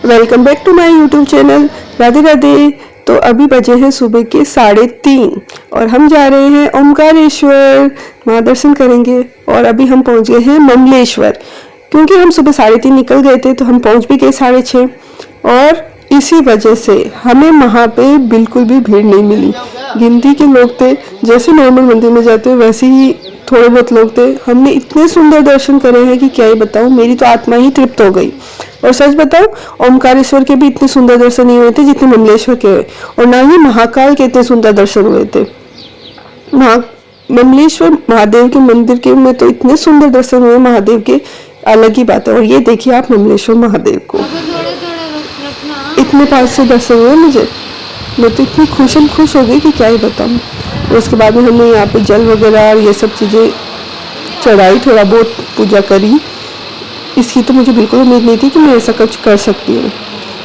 Welcome back to my YouTube channel. Radhe Radhe. तो अभी बजे हैं सुबह के 3:30 और हम जा रहे हैं ओमकारेश्वर, वहाँ दर्शन करेंगे। और अभी हम पहुँच गए हैं ममलेश्वर, क्योंकि हम सुबह 3:30 निकल गए थे तो हम पहुँच भी गए 6:30। और इसी वजह से हमें वहाँ पे बिल्कुल भी भीड़ नहीं मिली। गिनती के लोग थे, जैसे नॉर्मल मंदिर में जाते हैं वैसे ही थोड़े बहुत लोग थे। हमने इतने सुंदर दर्शन करे हैं कि क्या ही बताऊँ, मेरी तो आत्मा ही तृप्त हो गई। और सच बताओ, ओमकारेश्वर के भी इतने सुंदर दर्शन नहीं हुए थे जितने ममलेश्वर के हुए, और ना ही महाकाल के इतने सुंदर दर्शन हुए थे। ममलेश्वर महादेव के मंदिर के में तो इतने सुंदर दर्शन हुए महादेव के, अलग ही बात है। और ये देखिए आप ममलेश्वर महादेव को, इतने पास से दर्शन हुए मुझे, मैं तो इतनी खुश हो गई कि क्या ही बताऊँ। उसके बाद में हमने यहाँ पे जल वगैरह और ये सब चीज़ें चढ़ाई, थोड़ा बहुत पूजा करी। इसकी तो मुझे बिल्कुल उम्मीद नहीं थी कि मैं ऐसा कुछ कर सकती हूँ।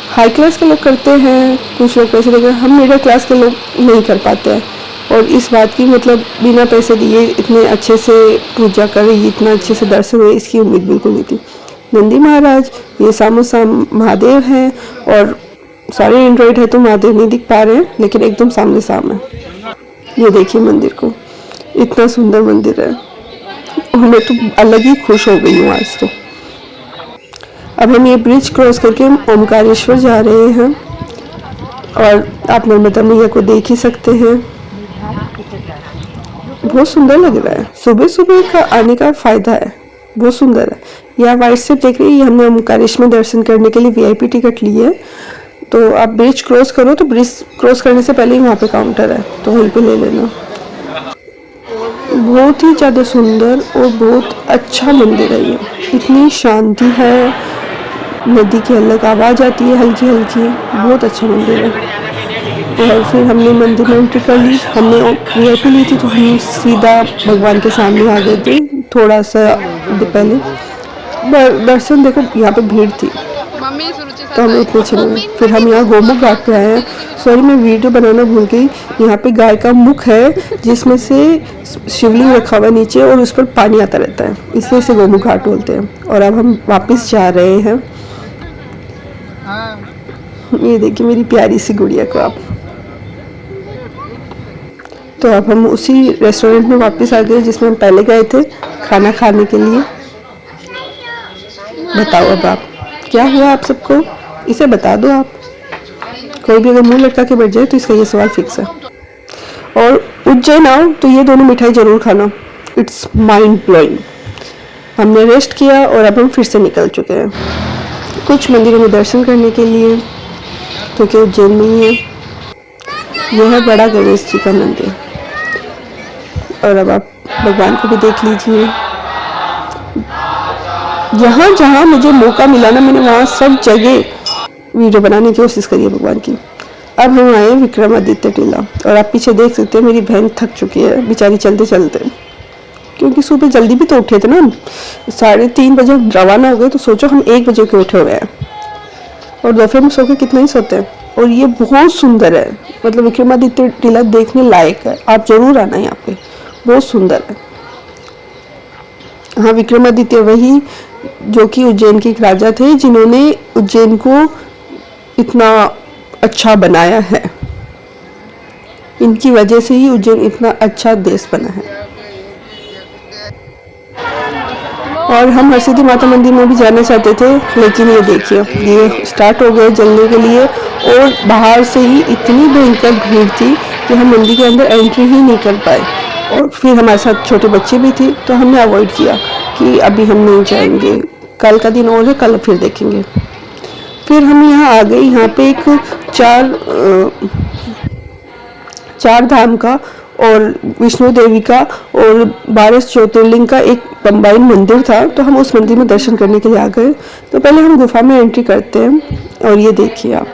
हाई क्लास के लोग करते हैं, कुछ लोग पैसे देकर, हम मिडिल क्लास के लोग नहीं कर पाते हैं। और इस बात की मतलब बिना पैसे दिए इतने अच्छे से पूजा करी, इतना अच्छे से दर्शन हुए, इसकी उम्मीद बिल्कुल नहीं थी। नंदी महाराज, ये सामो साम महादेव हैं, और सारे एंड्रॉइड है तो महादेव नहीं दिख पा रहे हैं, लेकिन एकदम सामने सामने। ये देखिए मंदिर को, इतना सुंदर मंदिर है, मैं तो अलग ही खुश हो गई हूँ आज तो। अब हम ये ब्रिज क्रॉस करके ओमकारेश्वर जा रहे हैं, और आप नर्मदा मैया को देख ही सकते हैं। बहुत सुंदर लग रहा है, सुबह सुबह का आने का फायदा है, बहुत सुंदर है। यह वाइट से देख रही है, हमने ओमकारेश्वर में दर्शन करने के लिए VIP टिकट ली है। तो आप ब्रिज क्रॉस करो तो ब्रिज क्रॉस करने से पहले ही वहाँ पे काउंटर है, तो वहीं पे ले लेना। बहुत ही ज़्यादा सुंदर और बहुत अच्छा मंदिर है ये, इतनी शांति है, नदी की अलग आवाज़ आती है हल्की हल्की, बहुत अच्छा मंदिर है। और फिर हमने मंदिर में एंट्री कर ली, हमने VIP ली थी तो हम सीधा भगवान के सामने आ गए थे थोड़ा सा पहले। दर्शन देखो, यहाँ पे भीड़ थी तो हमें उतने अच्छे लगे। फिर हम यहाँ गोमुख घाट पे आए हैं। सॉरी, मैं वीडियो बनाना भूल गई। यहाँ पे गाय का मुख है जिसमें से शिवलिंग रखा हुआ है नीचे, और उस पर पानी आता रहता है, इसलिए इसे गोमुख घाट बोलते हैं। और अब हम वापस जा रहे हैं। ये देखिए मेरी प्यारी सी गुड़िया को आप। तो अब हम उसी रेस्टोरेंट में वापस आ गए जिसमें हम पहले गए थे खाना खाने के लिए। बताओ अब आप, क्या हुआ आप सबको, इसे बता दो आप। कोई भी अगर मुंह लटका के बैठ जाए तो इसका ये सवाल फिक्स है। और उज्जैन आओ तो ये दोनों मिठाई जरूर खाना, इट्स माइंड ब्लोइंग। हमने रेस्ट किया और अब हम फिर से निकल चुके हैं कुछ मंदिरों में दर्शन करने के लिए, क्योंकि उज्जैन में ही है। यह है बड़ा गणेश जी का मंदिर। और अब आप भगवान को भी देख लीजिए। जहाँ जहाँ मुझे मौका मिला ना, मैंने वहाँ सब जगह वीडियो बनाने की कोशिश करी है भगवान की। अब हम आए विक्रमादित्य टीला, और आप पीछे देख सकते हैं मेरी बहन थक चुकी है बेचारी चलते चलते, क्योंकि सुबह जल्दी भी तो उठे थे ना, 3:30 बजे रवाना हो गए, तो सोचो हम 1 बजे के उठे हुए हैं, और दोपहर में सो के कितना ही सोते हैं। और ये बहुत सुंदर है, मतलब विक्रमादित्य टीला देखने लायक है, आप जरूर आना यहाँ पे, बहुत सुंदर है। हाँ, विक्रमादित्य वही जो कि उज्जैन के एक राजा थे, जिन्होंने उज्जैन को इतना अच्छा बनाया है। इनकी वजह से ही उज्जैन इतना अच्छा देश बना है। और हम हरसिद्धि माता मंदिर में भी जाना चाहते थे, लेकिन ये देखिए ये स्टार्ट हो गए जलने के लिए, और बाहर से ही इतनी भयंकर भीड़ थी कि हम मंदिर के अंदर एंट्री ही नहीं कर पाए। और फिर हमारे साथ छोटे बच्चे भी थे, तो हमने अवॉइड किया कि अभी हम नहीं जाएंगे, कल का दिन और है, कल फिर देखेंगे। फिर हम यहाँ आ गए। यहाँ पे एक चार धाम का और विष्णु देवी का और 12 ज्योतिर्लिंग का एक कंबाइंड मंदिर था, तो हम उस मंदिर में दर्शन करने के लिए आ गए। तो पहले हम गुफा में एंट्री करते हैं, और ये देखिए आप,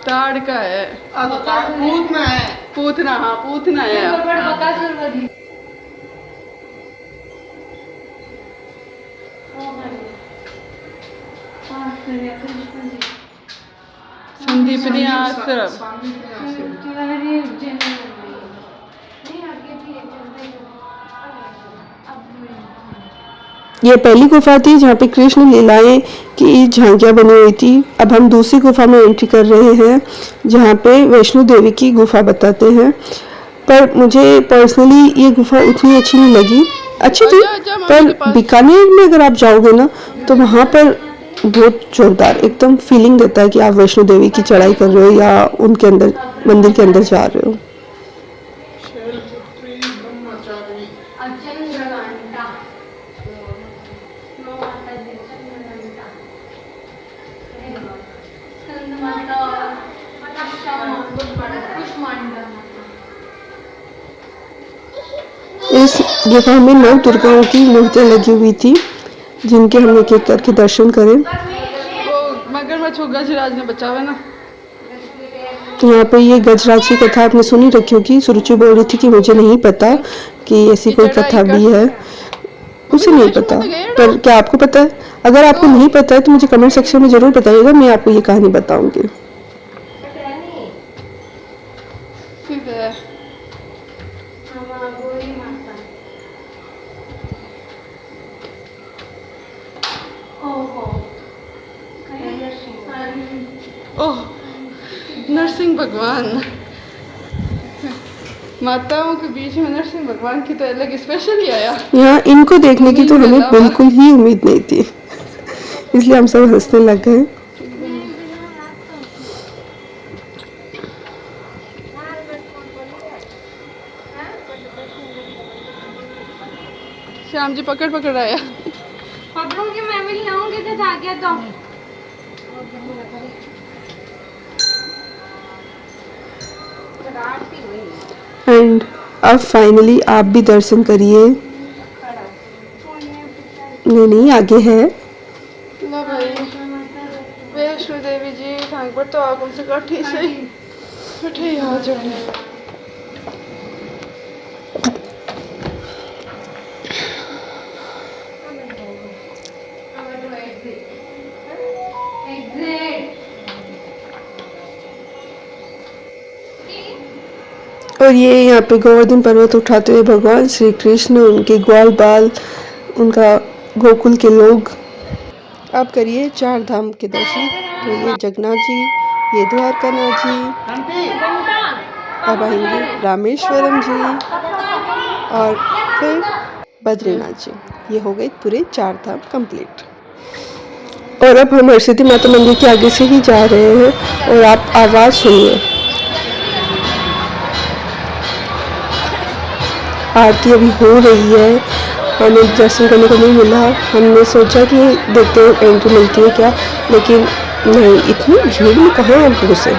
ताड़ का है, पूत में है, पूतना, हाँ पूतना है। संदीपनी आश्रम। ये पहली गुफा थी जहाँ पे कृष्ण लीलाएं की झांकियाँ बनी हुई थी। अब हम दूसरी गुफा में एंट्री कर रहे हैं जहाँ पे वैष्णो देवी की गुफा बताते हैं। पर मुझे पर्सनली ये गुफा उतनी अच्छी नहीं लगी। अच्छी थी पर बीकानेर में अगर आप जाओगे ना तो वहाँ पर बहुत जोरदार एकदम फीलिंग देता है कि आप वैष्णो देवी की चढ़ाई कर रहे हो या उनके अंदर मंदिर के अंदर जा रहे हो। इस गुफा में 9 दुर्गाओं की मूर्तियां लगी हुई थी जिनके हम एक एक करके दर्शन करें। वो मगरमच्छ को गजराज ने बचावा ना। तो यहाँ पे ये गजराज की कथा आपने सुनी रखी होगी। सुरुचि बोल रही थी कि मुझे नहीं पता कि ऐसी कोई कथा भी है, उसे नहीं पता। पर क्या आपको पता है? अगर आपको नहीं पता है तो मुझे कमेंट सेक्शन में जरूर बताइएगा, मैं आपको ये कहानी बताऊंगी। ओह नरसिंह भगवान, माताओं के बीच में नरसिंह भगवान की तो अलग स्पेशल ही आया। यहाँ इनको देखने की तो हमें बिल्कुल ही उम्मीद नहीं थी, इसलिए हम सब हंसने लग गए। श्याम जी पकड़ पकड़ आया। पकड़ूंगी मैं भी लाऊंगी तो जा गया तो। एंड अब फाइनली आप भी दर्शन करिए। नहीं आगे है ना भाई वैष्णो देवी जी थांग पर तो आप उनसे कठी से कठी आ जाए। और ये यहाँ पे गोवर्धन पर्वत उठाते हुए भगवान श्री कृष्ण, उनके ग्वाल बाल, उनका गोकुल के लोग। आप करिए 4 धाम के दर्शन। तो ये जगन्नाथ जी, ये द्वारकानाथ जी, अब आएंगे रामेश्वरम जी और फिर बद्रीनाथ जी। ये हो गए पूरे 4 धाम कंप्लीट। और अब हम हरसिद्धि माता मंदिर के आगे से ही जा रहे हैं और आप आवाज़ सुनिए। आरती अभी हो रही है, हमें दर्शन करने को नहीं मिला। हमने सोचा कि देखते हैं एंट्री मिलती है क्या, लेकिन नहीं, इतनी भीड़ में कहाँ हम घुसे।